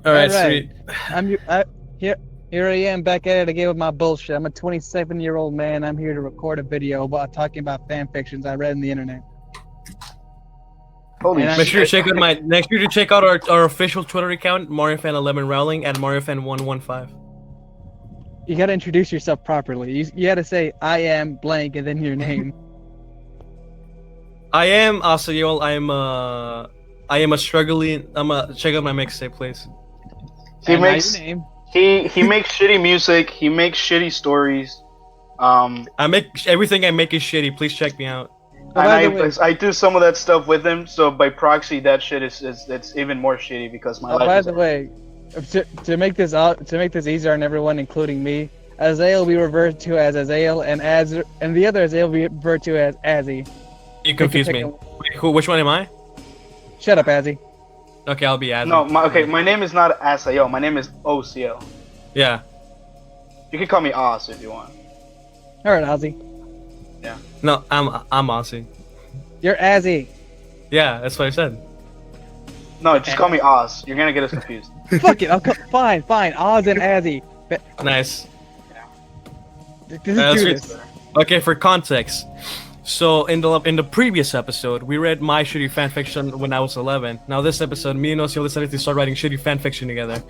All All right, right, sweet. here. Here I am back at it again with my bullshit. I'm a 27-year-old man. I'm here to record a video about talking about fan fictions I read on the internet. Holy And Make I'm sure to shit! check out our official Twitter account, MarioFan11 Rowling and MarioFan115. you gotta introduce yourself properly. You gotta say I am blank and then your name. I am Asayol. I am a struggling. Check out my mixtape, please. He And now your makes name. he makes shitty music. He makes shitty stories. I make everything I make is shitty. Please check me out. Oh, And by the way, I do some of that stuff with him. So by proxy, that shit is it's even more shitty because my oh, life by is. the way, to make this out to make this easier on everyone, including me, Azael we revert to as Azael, and the other Azael we revert to as Azzy. You Take your confuse pick me. of- Wait, which one am I? Shut up, Azzy. Okay, I'll be Azzy. No, my name is not Asayo. My name is OCL. Yeah. You can call me Oz if you want. All right, Ozzy. No, I'm Aussie. You're Azzy. Yeah, that's what I said. No, just call me Oz. You're gonna get us confused. Fuck it. Fine. Oz and Azzy. Nice. Let's That's do good. this. Okay, for context. So in the previous episode, we read my shitty fanfiction when I was 11. Now this episode, me and Osio decided to start writing shitty fanfiction together.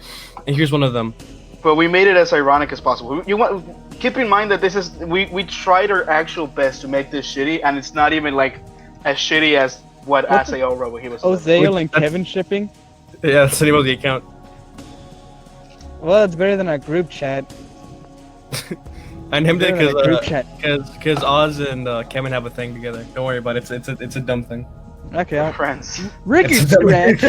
And here's one of them. But we made it as ironic as possible. You want keep in mind that this is we tried our actual best to make this shitty, and it's not even like as shitty as what Asayo wrote when he was. Ozael and Kevin shipping? Yeah, that's the name of the account. Well, it's better than our group chat. And him did Better than a group chat. because Oz and Kevin have a thing together. Don't worry about it. It's a dumb thing. Okay, Friends. Ricky It's- Scratch.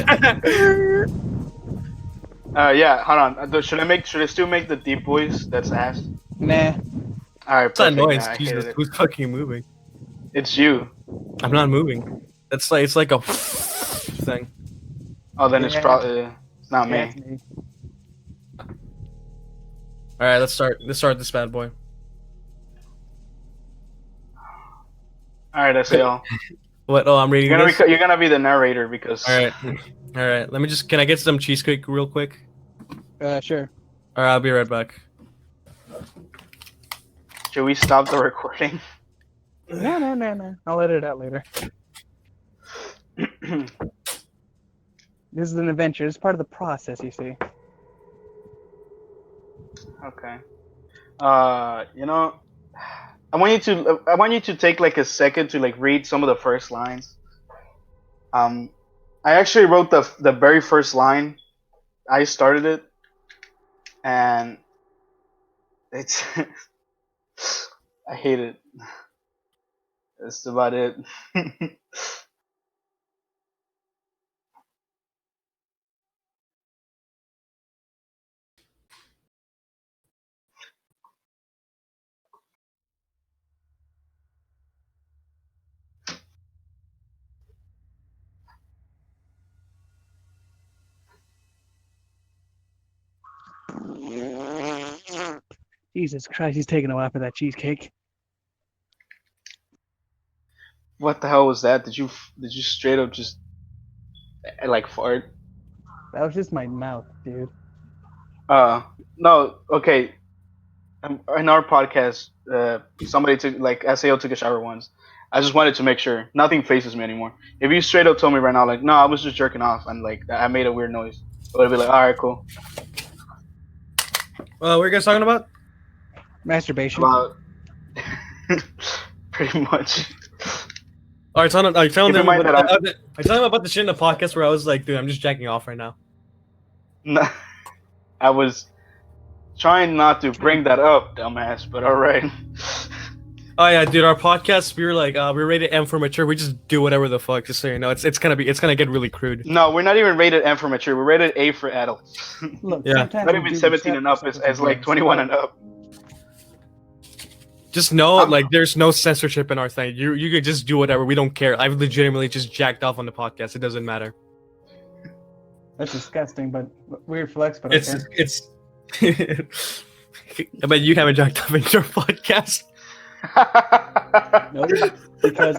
Yeah. Hold on. Should I still make the deep voice? That's ass. Nah. All right. It's not Perfect. noise. Nah, I Jesus, hated it. who's fucking moving? It's you. I'm not moving. It's like a thing. Oh, then it's Yeah. probably it's not That's me. me. All right, let's start this bad boy. All right, Asayo. What? Oh, I'm reading this. You're gonna be the narrator because. All right, all right. Let me just. Can I get some cheesecake real quick? Sure. All right, I'll be right back. Should we stop the recording? No. I'll edit it out later. This is an adventure. It's part of the process, you see. Okay. You know, I want you to take like a second to like read some of the first lines. I actually wrote the very first line. I started it, and it's I hate it. That's about it. Jesus Christ, he's taking a while for that cheesecake. What the hell was that? Did you straight up just like fart? That was just my mouth, dude. No. Okay. In our podcast, somebody took like SAO took a shower once. I just wanted to make sure nothing faces me anymore. If you straight up told me right now, like, no, I was just jerking off and like I made a weird noise, I would be like, all right, cool. What are you guys talking about? Masturbation. About pretty much. All right, I telling Keep them in mind about, that I tell them about the shit in the podcast where I was like, dude, I'm just jacking off right now. No, I was trying not to bring that up, dumbass. But all right. Oh yeah, dude, our podcast we were like, we're rated M for mature. We just do whatever the fuck. Just so you know, it's gonna get really crude. No, we're not even rated M for mature. We're rated A for adults. Look, Yeah. sometimes Not we even do 17 and up. accept It's like 21 and up. Just know, like, there's no censorship in our thing. You can just do whatever. We don't care. I've legitimately just jacked off on the podcast. It doesn't matter. That's disgusting, but weird flex. But It's okay. it's. I bet you haven't jacked off in your podcast. No, because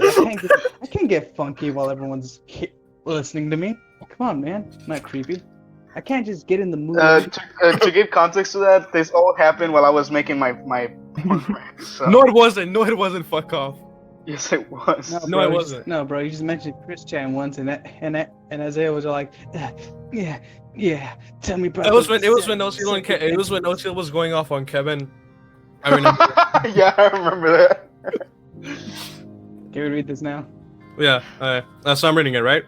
I can't get funky while everyone's listening to me. Come on, man. I'm not creepy. I can't just get in the mood. To give context to that, this all happened while I was making my porn rant. So. No, it wasn't. No, it wasn't. Fuck off. Yes, it was. No, bro, it you wasn't. No, bro, you just mentioned Chris Chan once, and Isaiah was like, yeah. Tell me about. It was when No Seal was going off on Kevin. I remember. Yeah, I remember that. Can we read this now? Yeah. So I'm reading it, right?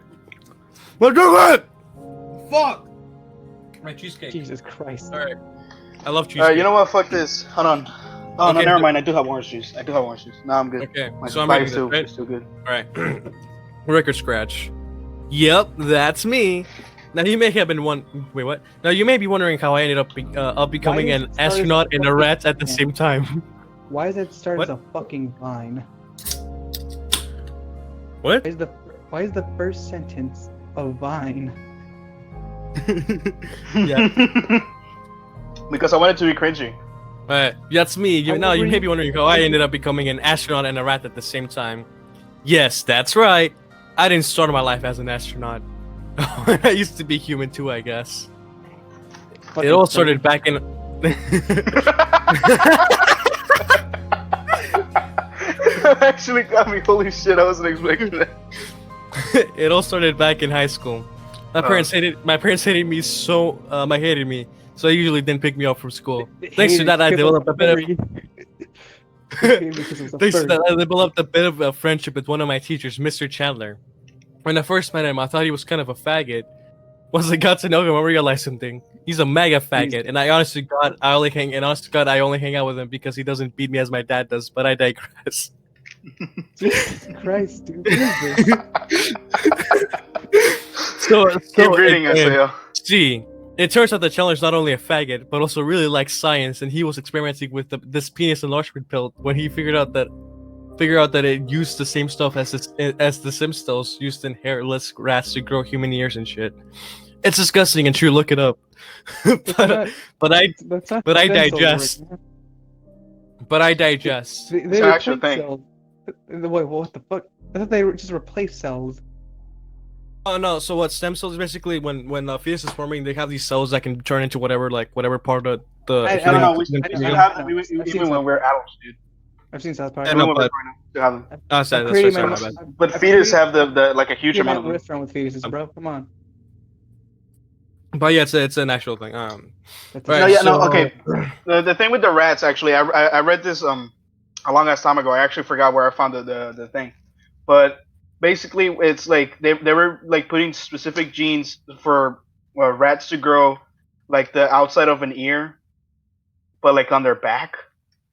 Let's do it. Fuck. My cheesecake. Jesus Christ. All right. I love cheesecake. Alright, you know what? Fuck this. Hold on. Oh, no, Okay, never mind. I do have orange juice. No, I'm good. Okay. My So I'm supply reading is this, still, right? still good. All right. Record scratch. Yep, that's me. Now you may have been Wait, what? Now you may be wondering how I ended up becoming Why an is it started astronaut and a fucking- rat at the same time. Why is it start as What? a fucking vine? What? Why is the first sentence a vine? Yeah. Because I wanted to be cringy. That's me. How Now old you were may you? be wondering how I ended up becoming an astronaut and a rat at the same time. Yes, that's right. I didn't start my life as an astronaut. I used to be human too, I guess. It all started back in. That actually got me. Holy shit! I wasn't expecting that. It all started back in high school. My parents hated me so hated me, so they usually didn't pick me up from school. Thanks to that, I developed a bit of I developed a bit of a friendship with one of my teachers, Mr. Chandler. When I first met him, I thought he was kind of a faggot. Once I got to know him, I realized something. He's a mega faggot, and honest to God, I only hang out with him because he doesn't beat me as my dad does. But I digress. Jesus Christ, dude. What is this? Keep reading, Isaiah. See, it turns out that Chandler's not only a faggot, but also really likes science, and he was experimenting with this penis enlargement pill when he figured out that it used the same stuff as the Simstos used in hairless rats to grow human ears and shit. It's disgusting and true. Look it up. but I digest. But I digest. They It's an actual replace thing. cells. Wait, what the fuck? I thought they just replace cells. Oh no! So what stem cells is basically when the fetus is forming, they have these cells that can turn into whatever part of the. I I don't know. We I still know. have them I've seen even when we're adults, dude. I've seen South Park. Yeah, Even no, when we're but- growing up, we still have them. Oh, sorry, I'm that's pretty sorry, much- my bad. But I fetus pretty- have the like a huge You amount might of them. riff around with fetuses, bro. Come on. But yeah, it's an actual thing. That's Right, No, yeah, no, so- okay. The thing with the rats, actually, I read this a long ass time ago. I actually forgot where I found the thing, but basically, it's like they were like putting specific genes for rats to grow like the outside of an ear, but like on their back,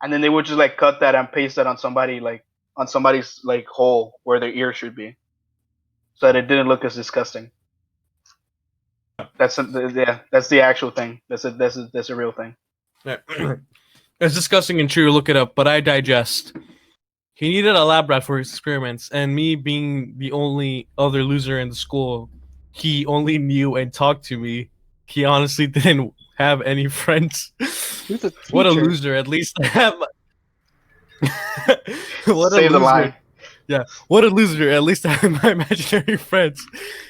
and then they would just like cut that and paste that on somebody's like hole where their ear should be, so that it didn't look as disgusting. That's the actual thing. That's a real thing. Yeah. It's disgusting and true. Look it up. But I digest. He needed a lab rat for his experiments, and me being the only other loser in the school, he only knew and talked to me. He honestly didn't have any friends. Who's a What a teacher? loser! At least I have. What a Say the loser! line. Yeah, what a loser! At least I have my imaginary friends.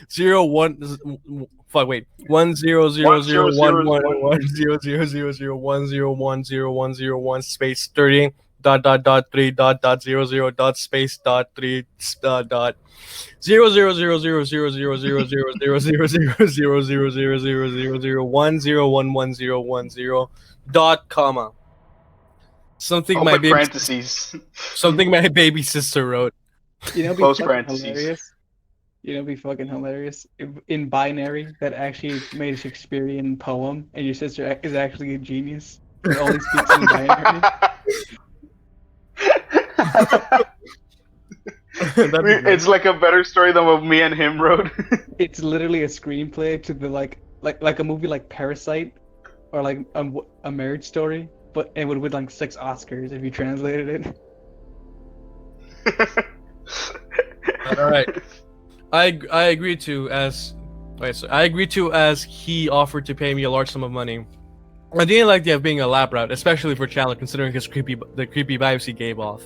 1-0-1-0-0-1-1-1-0-0-0-0-1-0-1-0-1-0-1-0-1 space 30 ..3 .00 dot 3 dot 0.0000000000000000000000000 dot comma something Open parentheses. my baby sister wrote. You know, Close be fucking parentheses. hilarious. You know, be fucking hilarious. In binary, that actually made a Shakespearean poem, and your sister is actually a genius. It only speaks in binary. It's like a better story than what me and him wrote. It's literally a screenplay to the like a movie like Parasite, or like a Marriage Story, but it would win like 6 Oscars if you translated it. All right. I agreed to as he offered to pay me a large sum of money. I didn't like the idea of being a lab rat, especially for Chandler, considering the creepy vibes he gave off.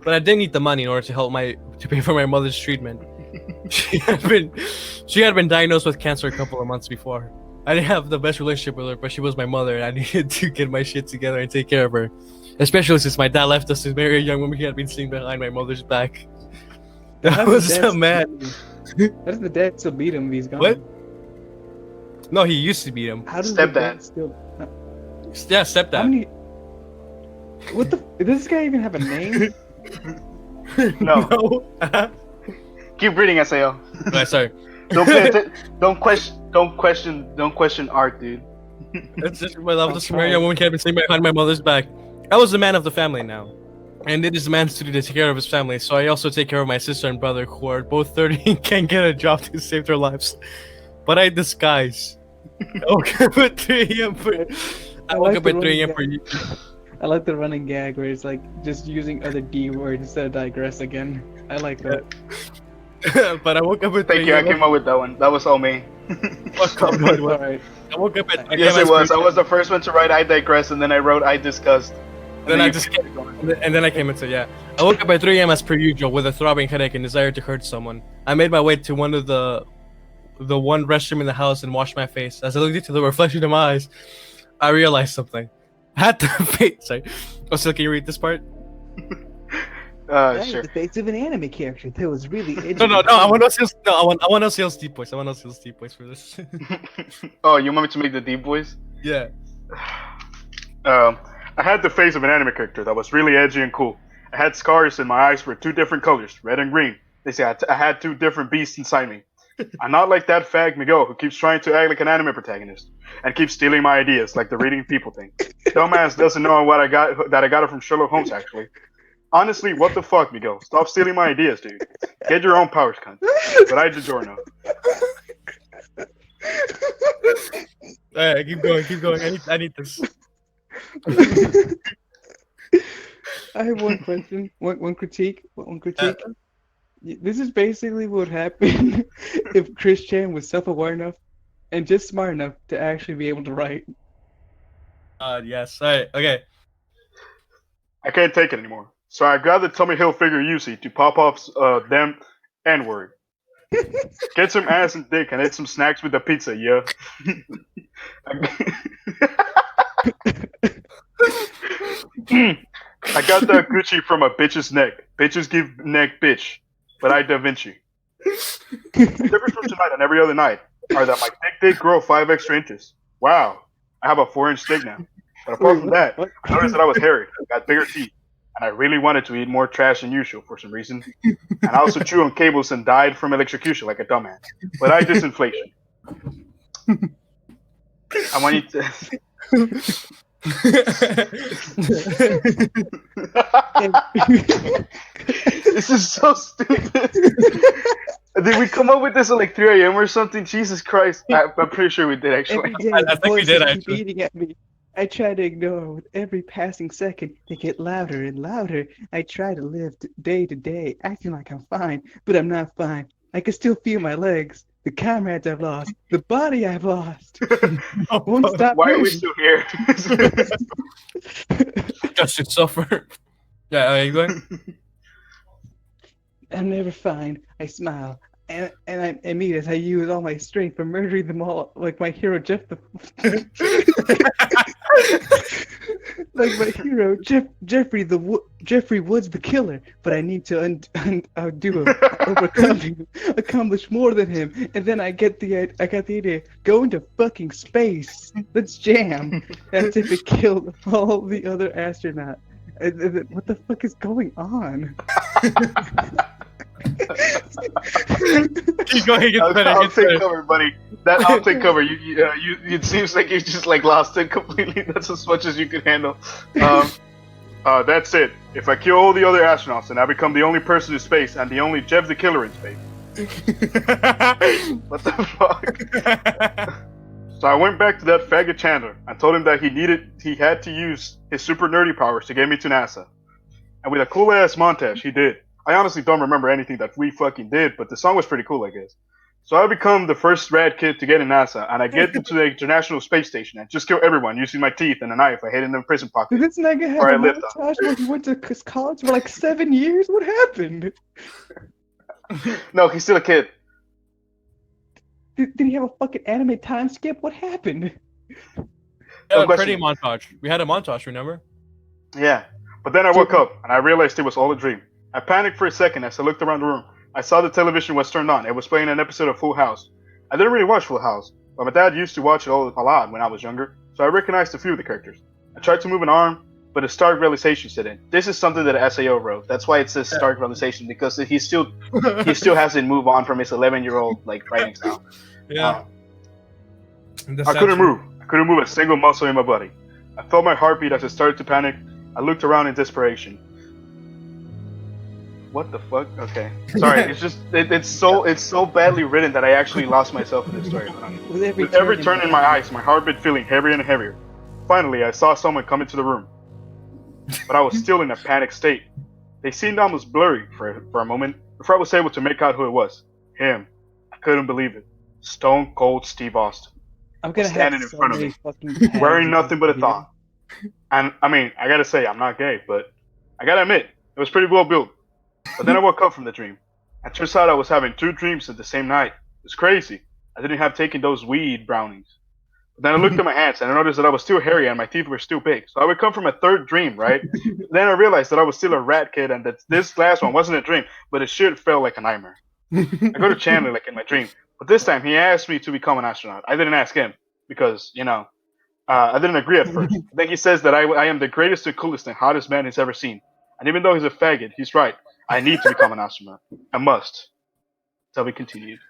But I did need the money in order to pay for my mother's treatment. She had been diagnosed with cancer a couple of months before. I didn't have the best relationship with her, but she was my mother, and I needed to get my shit together and take care of her. Especially since my dad left us to marry a young woman he had been seeing behind my mother's back. That was so mad. How does the dad still beat him if he's gone? What? No, he used to beat him. How does Stepdad. the dad still? Yeah, stepdad. How many? What the? Does this guy even have a name? No. Keep reading, SAO. Right, sorry. Don't question art, dude. It's just my love. This married young woman he had been seeing behind my mother's back. I was the man of the family now, and it is the man's duty to take care of his family. So I also take care of my sister and brother, who are both 30 and can't get a job to save their lives. But I disguise. I woke up at 3 a.m. for you. I like the running gag where it's like just using other D words instead of digress again. I like that. But I woke up at 3 Thank you. I came up with that one. That was all me. Alright. I woke up at 3 Yes, it was. I was the first one to write I digress, and then I wrote I discussed. Then I just and then I came into I woke up at 3 a.m. as per usual with a throbbing headache and desire to hurt someone. I made my way to one of the one restroom in the house and washed my face. As I looked into the reflection of my eyes, I realized something. I had the face. Sorry. Oh, so can you read this part? Sure. The face of an anime character that was really No. I want to sales deep voice. I want to sales deep voice for this. Oh, you want me to make the deep voice? Yeah. I had the face of an anime character that was really edgy and cool. I had scars and my eyes were two different colors, red and green. They say I had two different beasts inside me. I'm not like that fag Miguel who keeps trying to act like an anime protagonist and keeps stealing my ideas like the reading people thing. Dumbass doesn't know I got it from Sherlock Holmes actually. Honestly, what the fuck, Miguel? Stop stealing my ideas, dude. Get your own powers, cunt. But I DiGiorno. Alright, keep going. I need this. I have one question, one critique. This is basically what would happen if Chris Chan was self-aware enough and just smart enough to actually be able to write. Yes. Alright, okay. I can't take it anymore. So I grabbed the Tommy Hilfiger UC to pop off them N-word. Get some ass and dick and eat some snacks with the pizza, yeah. I got that Gucci from a bitch's neck. Bitches give neck bitch, but I Da Vinci. The difference from tonight and every other night are that my dick did grow 5 extra inches. Wow, I have a 4-inch dick now. But apart from that, I noticed that I was hairy, got bigger teeth, and I really wanted to eat more trash than usual for some reason. And I also chew on cables and died from electrocution like a dumbass. But I disinflation. I want you to... This is so stupid. Did we come up with this at like 3 a.m. or something? Jesus Christ. I'm pretty sure we did actually. I think we did actually. Eating at me. I try to ignore with every passing second. They get louder and louder. I try to live day to day, acting like I'm fine, but I'm not fine. I can still feel my legs, the comrades I've lost, the body I've lost. Won't stop. Why are we still here? Just should suffer. Yeah, are you going? I'm never fine. I smile. And I mean, as I use all my strength for murdering them all, like my hero Jeff like my hero Jeffrey Woods the killer. But I need to accomplish more than him. And then I got the idea. Go into fucking space. Let's jam. That's if it killed all the other astronauts. What the fuck is going on? Keep going. I'll take cover, buddy. I'll take cover. You. It seems like you just like lost it completely. That's as much as you can handle. That's it. If I kill all the other astronauts, and I become the only person in space and the only Jeff the Killer in space. What the fuck? So I went back to that faggot Chandler and told him that he had to use his super nerdy powers to get me to NASA. And with a cool ass montage, he did. I honestly don't remember anything that we fucking did, but the song was pretty cool, I guess. So I become the first rad kid to get in NASA, and I get into the International Space Station and just kill everyone using my teeth and a knife I hid in the prison pocket. Did this nigga have a montage where he went to college for like 7 years? What happened? No, he's still a kid. Did he have a fucking anime time skip? What happened? Don't Yeah, training question montage. We had a montage, remember? Yeah. But then I woke up and I realized it was all a dream. I panicked for a second as I looked around the room. I saw the television was turned on. It was playing an episode of Full House. I didn't really watch Full House, but my dad used to watch it a lot when I was younger, so I recognized a few of the characters. I tried to move an arm, but a stark realization set in. This is something that SAO wrote. That's why it says stark realization, because he still hasn't moved on from his 11-year-old like writing style. Yeah. I couldn't move. I couldn't move a single muscle in my body. I felt my heartbeat as I started to panic. I looked around in desperation. What the fuck? Okay, sorry. It's just it's so badly written that I actually lost myself in this story. With With every turn in my eyes, my heartbeat feeling heavier and heavier. Finally, I saw someone come into the room, but I was still in a panicked state. They seemed almost blurry for a moment before I was able to make out who it was. Him. I couldn't believe it. Stone Cold Steve Austin. I'm gonna standing have in front of me, fucking tags wearing in nothing this but a video. thong. And I mean, I gotta say, I'm not gay, but I gotta admit, it was pretty well built. But then I woke up from the dream. It turns out I was having 2 dreams at the same night. It's crazy. I didn't have taken those weed brownies. But then I looked at my hands and I noticed that I was still hairy and my teeth were still big. So I would come from a 3rd dream, right? Then I realized that I was still a rat kid and that this last one wasn't a dream, but it should felt like a nightmare. I go to Chandler like in my dream, but this time he asked me to become an astronaut. I didn't ask him because, I didn't agree at first. Then he says that I am the greatest and coolest and hottest man he's ever seen. And even though he's a faggot, he's right. I need to become an astronaut. I must. So we continued.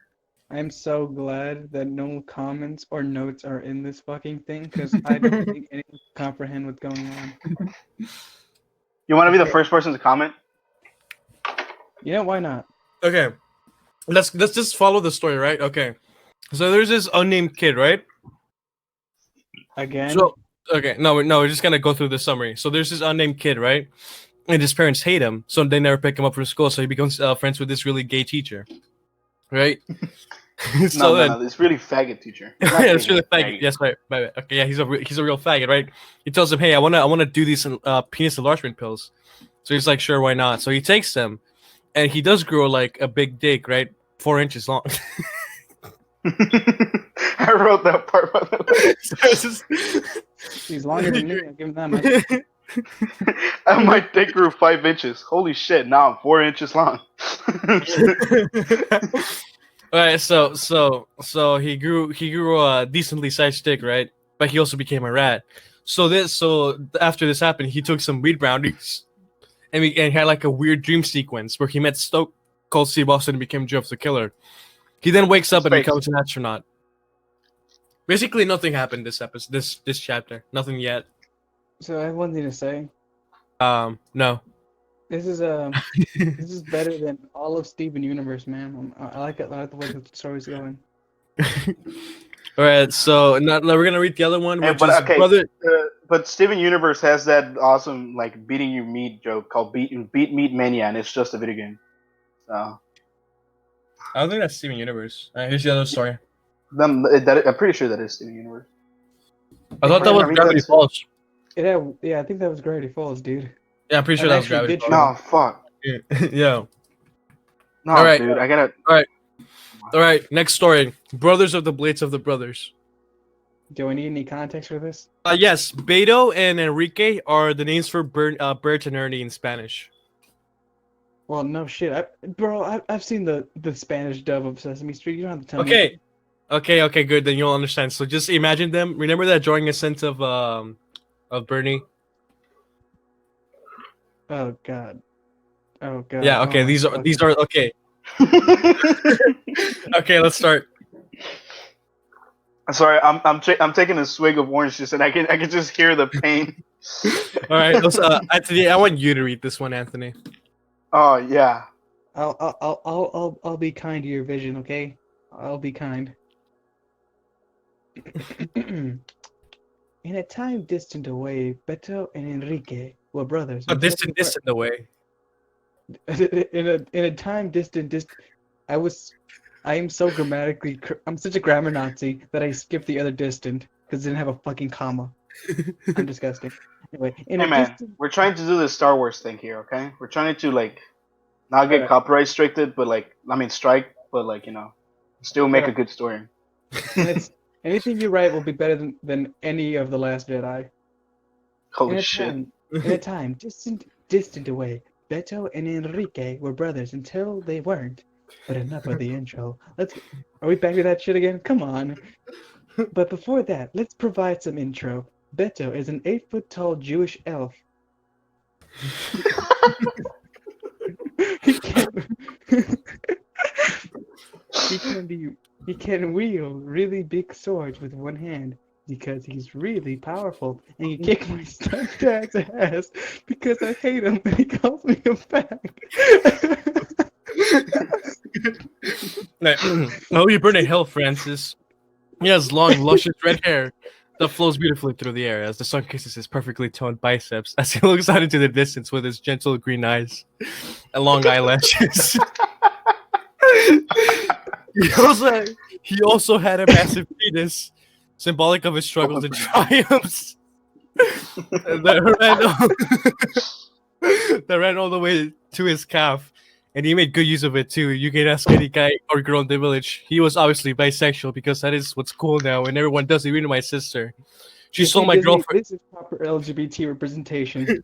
I'm so glad that no comments or notes are in this fucking thing, because I don't think anyone can comprehend what's going on. You want to be the Okay. first person to comment? You know, why not? Okay. Let's just follow the story, right? Okay. So there's this unnamed kid, right? Again? So okay, no, we're just gonna go through the summary. So there's this unnamed kid, right? And his parents hate him, so they never pick him up from school. So he becomes friends with this really gay teacher, right? So No, it's really faggot teacher. Not yeah, it's gay, really he's faggot. Yes, right. Okay, yeah, he's a real faggot, right? He tells him, "Hey, I wanna do these penis enlargement pills." So he's like, "Sure, why not?" So he takes them, and he does grow like a big dick, right? 4 inches long. I wrote that part, by the way. So it's just- He's longer than me, I'll give him that much. And my dick grew 5 inches. Holy shit! Now I'm 4 inches long. All right, so he grew a decently sized dick, right? But he also became a rat. So after this happened, he took some weed brownies, and he had like a weird dream sequence where he met Stoke Cold Steve Austin and became Jeff the Killer. He then wakes up and Space. becomes an astronaut. Basically, nothing happened this episode, this chapter. Nothing yet. So I have one thing to say. No. This is better than all of Steven Universe, man. I like it. I like the way the story's going. All right, so now we're gonna read the other one, Yeah, which but is okay, brother. but Steven Universe has that awesome like beating you meat joke called Beat Meat Mania, and it's just a video game. So I don't think that's Steven Universe. All right, here's the other story. I'm pretty sure that is Steven Universe. I thought that We're was gonna read Gravity that too. Falls. Yeah, I think that was Gravity Falls, dude. Yeah, I'm pretty sure That that was actually Gravity did Falls. No, fuck. Yeah. No, All right. dude, I gotta. All right, next story. Brothers of the Blades of the Brothers. Do I need any context for this? Yes, Beto and Enrique are the names for Bert and Ernie in Spanish. Well, no shit, I've seen the Spanish dub of Sesame Street. You don't have to tell me. Okay, good. Then you'll understand. So just imagine them. Remember that drawing a sense of Bernie? Oh god. Oh god. Yeah. Okay. Oh, These are okay. Okay. Let's start. Sorry, I'm taking a swig of orange juice, and I can just hear the pain. All right. Let's. Anthony, I want you to read this one, Anthony. Oh yeah. I'll be kind to your vision, okay? I'll be kind. In a time distant away, Beto and Enrique were brothers. A distant away. In a time distant. I'm so grammatically. I'm such a grammar Nazi that I skipped the other distant because it didn't have a fucking comma. I'm disgusting. Anyway, Hey man, we're trying to do the Star Wars thing here, okay? We're trying to like not get Alright. copyright strike, but still make a Alright. good story. And it's anything you write will be better than any of the Last Jedi. Holy In a shit. time distant away, Beto and Enrique were brothers until they weren't. But enough of the intro. Are we back to that shit again? Come on. But before that, let's provide some intro. Beto is an 8-foot tall Jewish elf. He can he can wield really big swords with one hand because he's really powerful, and he kicked my stepdad's ass because I hate him and he calls me a fag. Oh, you burn in hell, Francis. He has long, luscious red hair that flows beautifully through the air as the sun kisses his perfectly toned biceps as he looks out into the distance with his gentle green eyes and long eyelashes. He also had a massive penis, symbolic of his struggles and triumphs. That ran all the way to his calf, and he made good use of it too. You can ask any guy or girl in the village. He was obviously bisexual because that is what's cool now, and everyone does it. Even my sister, she stole my girlfriend. This is proper LGBT representation.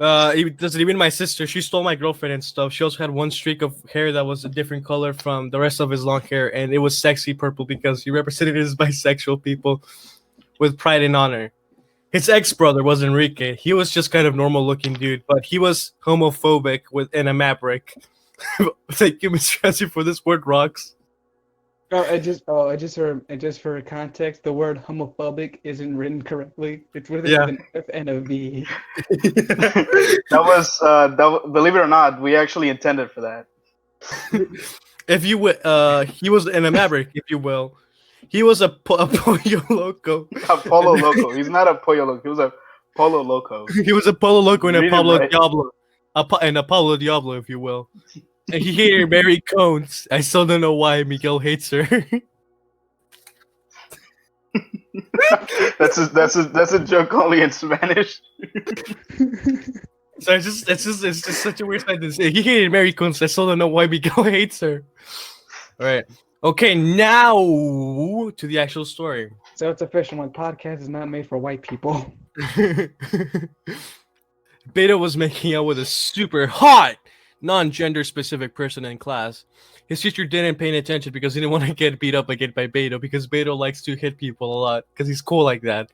Even my sister, she stole my girlfriend and stuff. She also had one streak of hair that was a different color from the rest of his long hair, and it was sexy purple because he represented his bisexual people with pride and honor. His ex-brother was Enrique. He was just kind of normal-looking dude, but he was homophobic and a maverick. Thank you, Mr. Francie, for this word rocks. Just for context, the word homophobic isn't written correctly. It's written with an F and a V. Believe it or not, we actually intended for that. If you would, he was in a maverick, if you will. He was a pollo loco. A polo loco. He's not a pollo loco. He was a polo loco. He was a polo loco and a Pablo right. Diablo. And a Pablo Diablo, if you will. And he hated Mary Cones. I still don't know why Miguel hates her. that's a joke only in Spanish. So it's just such a weird sentence. He hated Mary Cones. I still don't know why Miguel hates her. All right. Okay, now to the actual story. So it's official. My podcast is not made for white people. Beta was making out with a super hot, non-gender specific person in class. His teacher didn't pay any attention because he didn't want to get beat up again by Beto because Beto likes to hit people a lot because he's cool like that.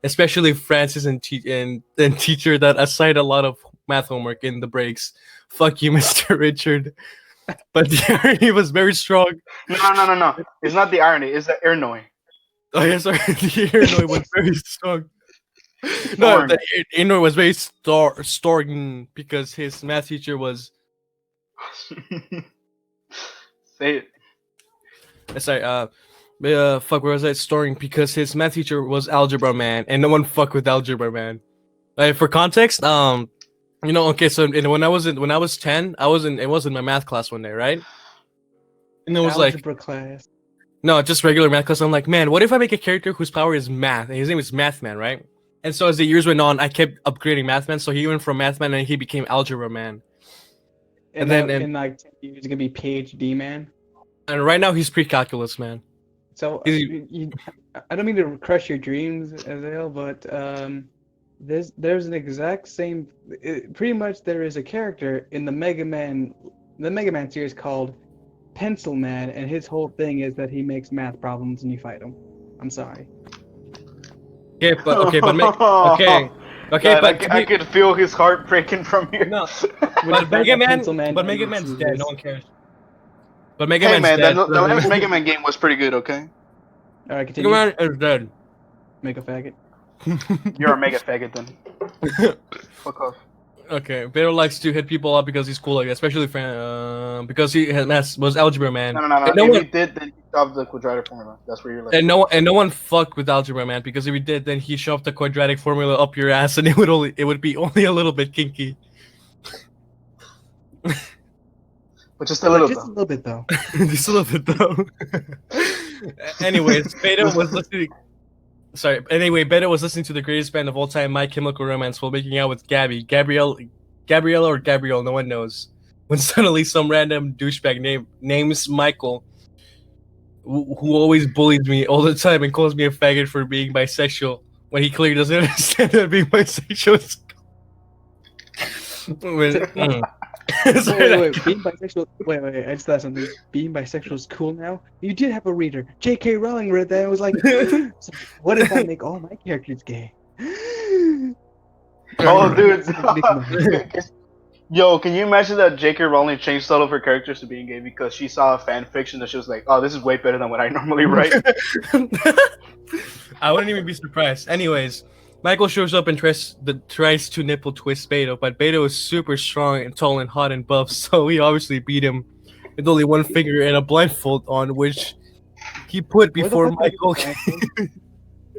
Especially Francis and teacher that assigned a lot of math homework in the breaks. Fuck you, Mr. Richard. But the irony was very strong. No. It's not the irony. It's the Illinois. Oh yeah, sorry. The Illinois was very strong. No, the Illinois was very strong because his math teacher was. Say it. Sorry. Fuck. Where was I storing? Because his math teacher was algebra man, and no one fucked with algebra man. For context, okay. So when I was 10, I was in my math class one day, right? And it was algebra class. No, just regular math class. I'm like, man, what if I make a character whose power is math? And his name is Mathman, right? And so as the years went on, I kept upgrading Mathman. So he went from Mathman and he became Algebra Man. And then in like 10 years, he's gonna be PhD Man. And right now he's pre-calculus man. So I don't mean to crush your dreams, Azael, but there's an exact same. Pretty much, there is a character in the Mega Man series called Pencil Man, and his whole thing is that he makes math problems and you fight him. I'm sorry. Okay, but I could feel his heart breaking from here. No, but Mega Man's dead. No one cares. But Mega Man's dead. The last Mega Man game was pretty good. Okay. All right, continue. Mega Man is dead. Make a faggot. You're a mega faggot then. Fuck off. Okay, Beto likes to hit people up because he's cool, like especially because he was algebra man. No. If he did, then he stopped the quadratic formula. That's where you're like. And no one fucked with algebra man because if he did, then he shoved the quadratic formula up your ass, and it would be only a little bit kinky. But just a little bit though. Just a little bit though. Anyways, Beto was listening. Sorry. Anyway, Beto was listening to the greatest band of all time, My Chemical Romance, while making out with Gabriella or Gabrielle, no one knows. When suddenly some random douchebag names Michael who always bullies me all the time and calls me a faggot for being bisexual when he clearly doesn't understand that being bisexual is. Wait. Being bisexual. Wait. I just thought something. Being bisexual is cool now. You did have a reader. J.K. Rowling read that and was like, so what if I make all my characters gay? Oh, dude. Yo, can you imagine that J.K. Rowling changed all of her characters to being gay because she saw a fan fiction that she was like, oh, this is way better than what I normally write? I wouldn't even be surprised. Anyways, Michael shows up and tries to nipple twist Beto, but Beto is super strong and tall and hot and buff, so he obviously beat him with only one finger and a blindfold on, which he put before Michael.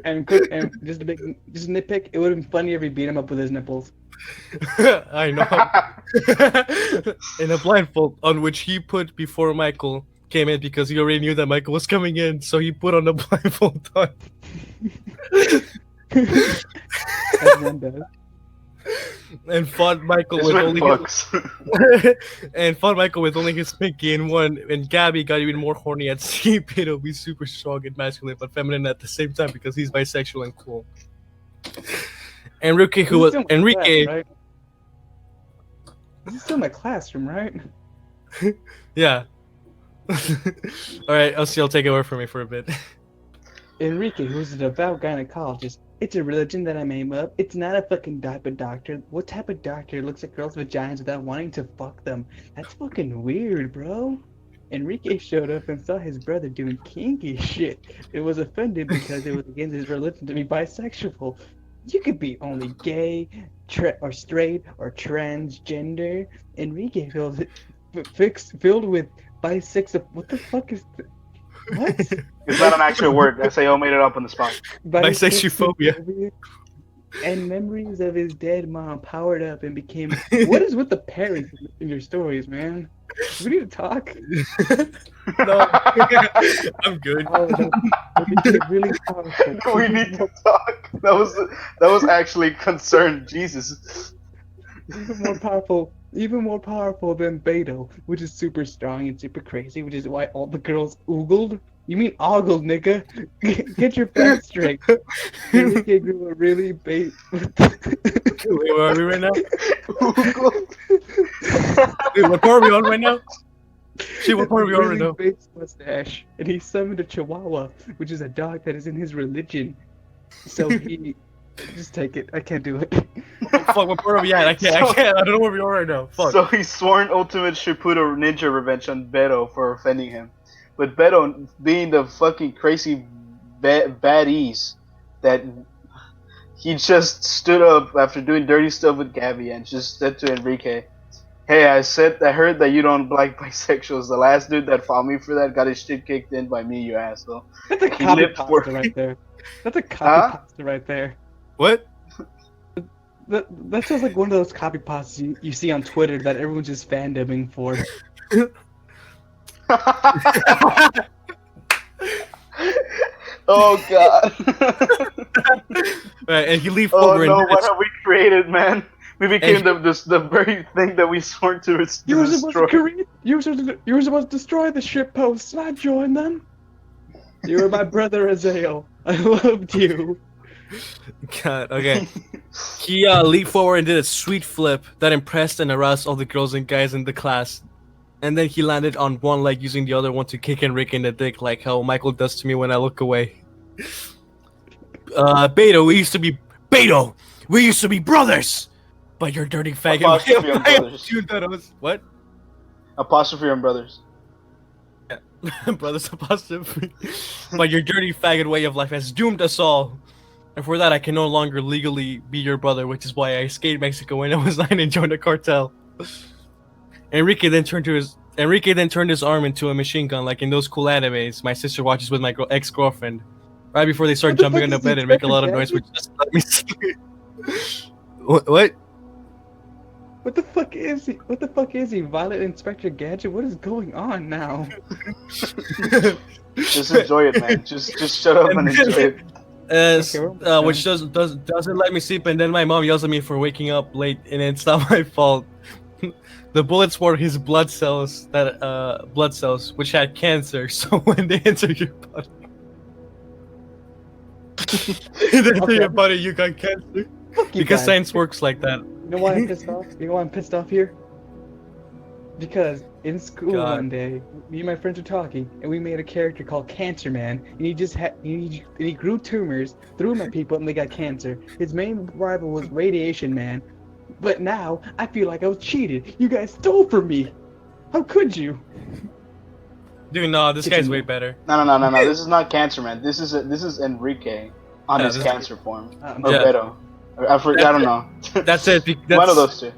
And just a nitpick, it would have been funny if he beat him up with his nipples. I know. In a blindfold on which he put before Michael came in because he already knew that Michael was coming in, so he put on the blindfold on. As one does. And fought Michael with only his pinky and won. And Gabby got even more horny at seeing Beto be super strong and masculine but feminine at the same time because he's bisexual and cool. Enrique. Class, right? This is still my classroom, right? Yeah. Alright, I'll take it over for me for a bit. Enrique, who's a devout gynecologist. It's a religion that I made up. It's not a fucking type of doctor. What type of doctor looks at girls' vaginas without wanting to fuck them? That's fucking weird, bro. Enrique showed up and saw his brother doing kinky shit. It was offended because it was against his religion to be bisexual. You could be only gay, or straight, or transgender. Enrique filled with bisexual. What the fuck is that? What? It's not an actual word. SAO made it up on the spot. Bisexuphobia. And memories of his dead mom powered up and became. What is with the parents in your stories, man? We need to talk. No, I'm good. Oh, that's really powerful. We need to talk. That was actually concerned. Jesus. Even more powerful than Beto, which is super strong and super crazy, which is why all the girls oogled. You mean ogled, nigga? Get your facts straight. Enrique grew a really bait. Wait, where are we right now? Wait, what part are we on right now? Shit, what part are we on right now? Mustache, and he summoned a Chihuahua, which is a dog that is in his religion. So he just take it. I can't do it. Fuck, what part are we at? I can't. I don't know where we are right now. Fuck. So he swore an ultimate Shippuden ninja revenge on Beto for offending him. But Beto, being the fucking crazy baddies, that he just stood up after doing dirty stuff with Gabby and just said to Enrique, "Hey, I heard that you don't like bisexuals. The last dude that fought me for that got his shit kicked in by me, you asshole." That's a copy pasta right there. That's a copy pasta right there. What? That sounds like one of those copy pastas you see on Twitter that everyone's just fandoming for. Oh god. Right, and he leaves over. Oh no, what have we created, man? We became the very thing that we sworn to destroy. You were supposed to destroy the ship posts, not join them. You were my brother Azael. I loved you. God, okay. He leaped forward and did a sweet flip that impressed and aroused all the girls and guys in the class. And then he landed on one leg using the other one to kick Enrique in the dick like how Michael does to me when I look away. Beto, we used to be brothers! But you're dirty faggot. Apostrophe on brothers. What? Apostrophe on brothers. Yeah. Brothers apostrophe. But your dirty faggot way of life has doomed us all. And for that, I can no longer legally be your brother, which is why I escaped Mexico when I was 9 and joined the cartel. Enrique then turned his arm into a machine gun, like in those cool animes my sister watches with my ex-girlfriend. Right before they start jumping on the bed and make a lot of noise, which just let me sleep. What? What the fuck is he? What the fuck is he? Violet Inspector Gadget? What is going on now? Just enjoy it, man. Just shut up and enjoy it. Which doesn't let me sleep, and then my mom yells at me for waking up late, and it's not my fault. the bullets were his blood cells which had cancer. So when they enter your body, you got cancer. Fuck you Because guys. science works like that. You know why I'm pissed off? You know why I'm pissed off here? Because in school God. one day, me and my friends were talking, and we made a character called Cancer Man, and he grew tumors, threw them at people, and they got cancer. His main rival was Radiation Man, but now I feel like I was cheated. You guys stole from me. How could you? Dude, no, this guy's way better. No. This is not Cancer Man. This is Enrique on his cancer form. Or Yeah. Beto. I don't know. That's it. One of those two.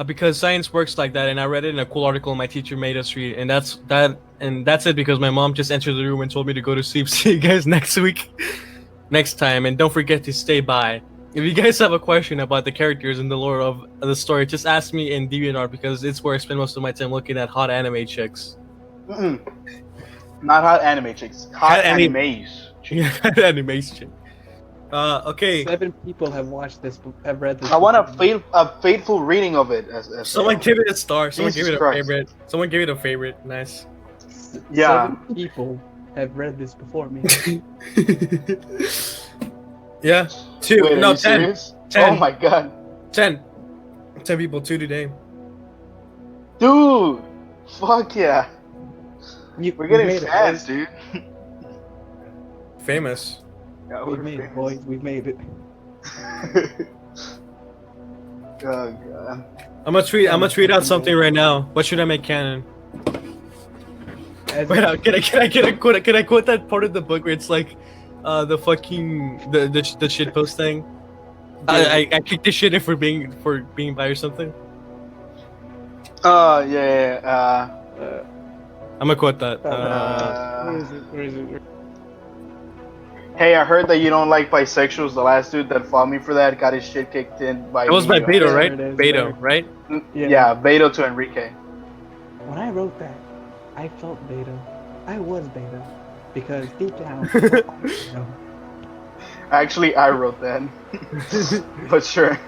Because science works like that, and I read it in a cool article my teacher made us read, and that's it. Because my mom just entered the room and told me to go to sleep. See you guys next week, next time, and don't forget to stay by. If you guys have a question about the characters and the lore of the story, just ask me in DeviantArt because it's where I spend most of my time looking at hot anime chicks. Not hot anime chicks. Hot animes. Yeah, animation. Okay. 7 people have watched this, have read this. I want a faithful reading of it. As Someone give it a star. Someone Jesus give it a Christ. favorite. Someone give it a favorite. Nice. Yeah. 7 people have read this before me. Yeah. 2. Wait, are No, you 10. serious? 10. Oh my god. 10. 10 people. 2 today. Dude. Fuck yeah. We're getting made it, fans, boys. dude. Famous. Yeah, We've made it, boys. We've made it. Oh god. I'm gonna tweet out something right now. What should I make canon? As Wait, can I quote that part of the book where it's like, the fucking the shit post thing? I kicked this shit in for being bi or something. Yeah. I'm gonna quote that. where is it? Hey, I heard that you don't like bisexuals. The last dude that fought me for that got his shit kicked in by. It was by me. Beto, right? There it is, Beto, there. right? Yeah, Beto to Enrique. When I wrote that, I felt beta. I was beta. Because deep down, you know, Actually, I wrote that. But sure.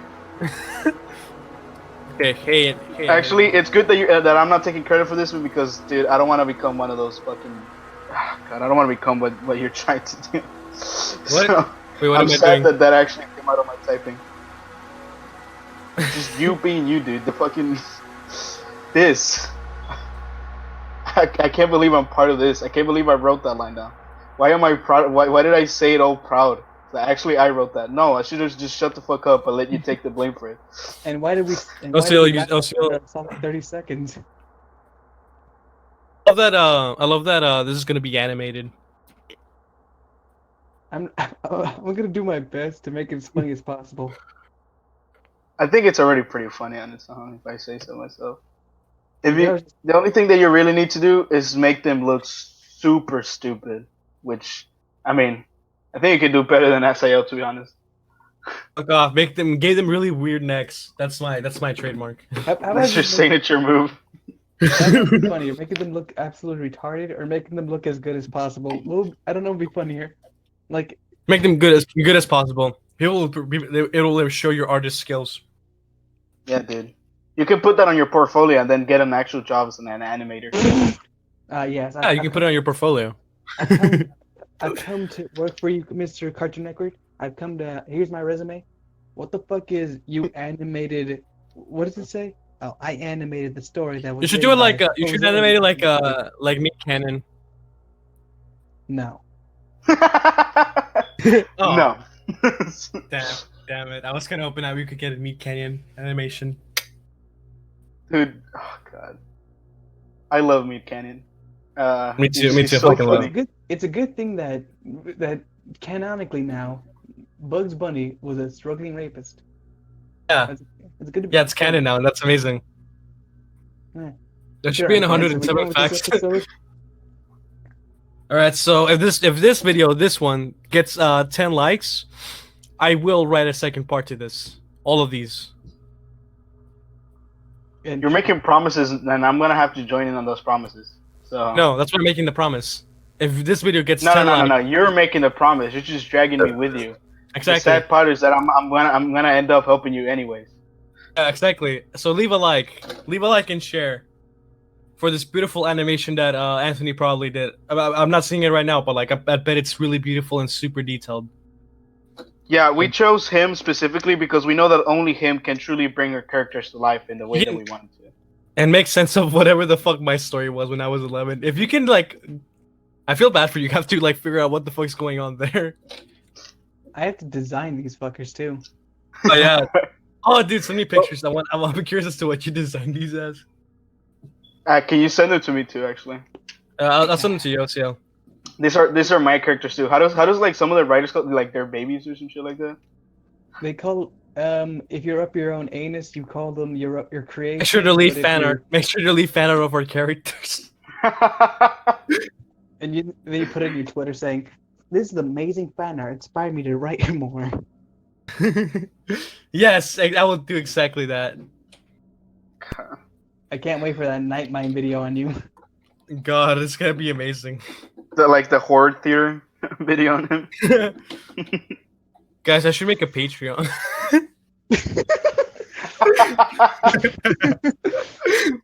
Okay, hey. Actually, it's good that you that I'm not taking credit for this one because, dude, I don't want to become one of those fucking. God, I don't want to become what you're trying to do. What? So, Wait, what I'm am I sad doing? that actually came out of my typing. Just you being you, dude. The fucking this. I can't believe I'm part of this. I can't believe I wrote that line down. Why am I proud? Why did I say it all proud? Actually, I wrote that. No, I should have just shut the fuck up and let you take the blame for it. and why did we? And Oh, why so did we you- oh, so- last 30 seconds. I love that. This is gonna be animated. I'm gonna do my best to make it as funny as possible. I think it's already pretty funny on its own, if I say so myself. If you, There's- the only thing that you really need to do is make them look super stupid, which, I mean, I think you can do better than SAO, to be honest. Fuck off. Give them really weird necks. That's my trademark. How That's about your signature move. funnier, making them look absolutely retarded, or making them look as good as possible. Well, I don't know, would be funnier. Like, Make them good as possible. It'll show your artist skills. Yeah, dude. You can put that on your portfolio and then get an actual job as an animator. yes, Yeah, you can put it on your portfolio. I've come to work for you, Mr. Cartoon Network. I've come to. Here's my resume. What the fuck is you animated? What does it say? Oh, I animated the story that was. You should do it like you should animate it like Meat Cannon. No. Oh, No. damn it! I was gonna open up. We could get a Meat Canyon animation. Dude, oh god. I love Meat Canyon. Me too. he's- Me he's too. so Fucking love. funny. It's a good thing that canonically now, Bugs Bunny was a struggling rapist. Yeah. It's good to be. Yeah, it's canon now. That's amazing. Yeah. That should be in Sure, okay, so 107 we're going with this facts. episode. All right, so if this one gets 10 likes, I will write a second part to this. All of these. And You're making promises, and I'm gonna have to join in on those promises. So No, that's why I'm making the promise. If this video gets no, 10 no, no, likes, no, no. You're making the promise. You're just dragging me with you. The exactly. sad part is that I'm gonna end up helping you anyways. Yeah, exactly. So leave a like and share for this beautiful animation that Anthony probably did. I'm not seeing it right now, but like I bet it's really beautiful and super detailed. Yeah, we chose him specifically because we know that only him can truly bring our characters to life in the way that we want to. And make sense of whatever the fuck my story was when I was 11. If you can like, I feel bad for you. You have to like figure out what the fuck's going on there. I have to design these fuckers too. Oh yeah. Oh dude, send me pictures. I'm curious as to what you designed these as. Can you send it to me too? Actually, I'll send them to you, OCL. These are my characters too. How does like some of the writers call like their babies or some shit like that? They call if you're up your own anus, you call them your creation. Make sure to leave but if fan you're- art. Make sure to leave fan art of our characters. And then you put it in your Twitter saying, "This is amazing fan art. Inspired me to write more." Yes, I will do exactly that. I can't wait for that night mind video on you. God, it's gonna be amazing. the horde theory video on him. Guys, I should make a Patreon.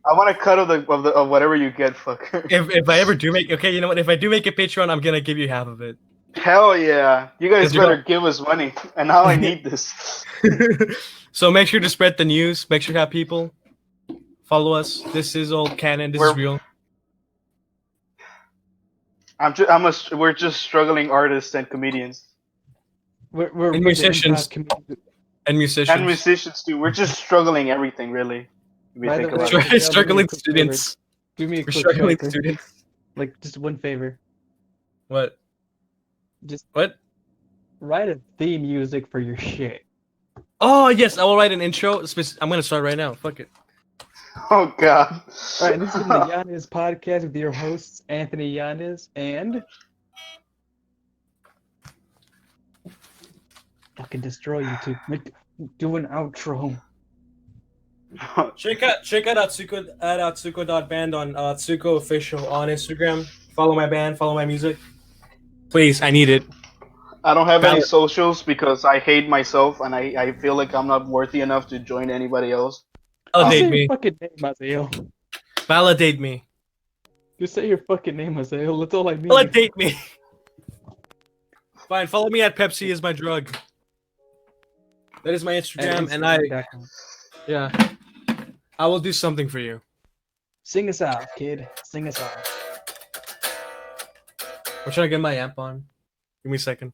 I want a cut of whatever you get, fucker. if I ever do make, okay, you know what? If I do make a Patreon, I'm gonna give you half of it. Hell yeah! You guys 'Cause you better don't- give us money, and now I need this. So make sure to spread the news. Make sure to have people follow us. This is all canon. This is real. We're just struggling artists and comedians We're And the musicians. improv community. And musicians. and musicians too. We're just struggling everything, really. If you By think the way, about it. Struggling students. Do me a We're quick struggling favor. students. Like just one favor. What? Just What? write a theme music for your shit. Oh yes, I will write an intro. I'm gonna start right now. Fuck it. Oh god. All right, this has been the Yanez podcast with your hosts Anthony Yanez and fucking destroy you two. Do an outro. Check out Atsuko.band on Atsuko official on Instagram. Follow my band. Follow my music. Please, I need it. I don't have any Valid. socials because I hate myself and I feel like I'm not worthy enough to join anybody else. Just say Validate your me. fucking name, Masayo. Validate me. Just say your fucking name, Masayo. That's all I need. Validate me. Fine. Follow me at Pepsi is my drug. That is my Instagram, and yeah, I will do something for you. Sing us out, kid. Sing us out. I'm trying to get my amp on. Give me a second.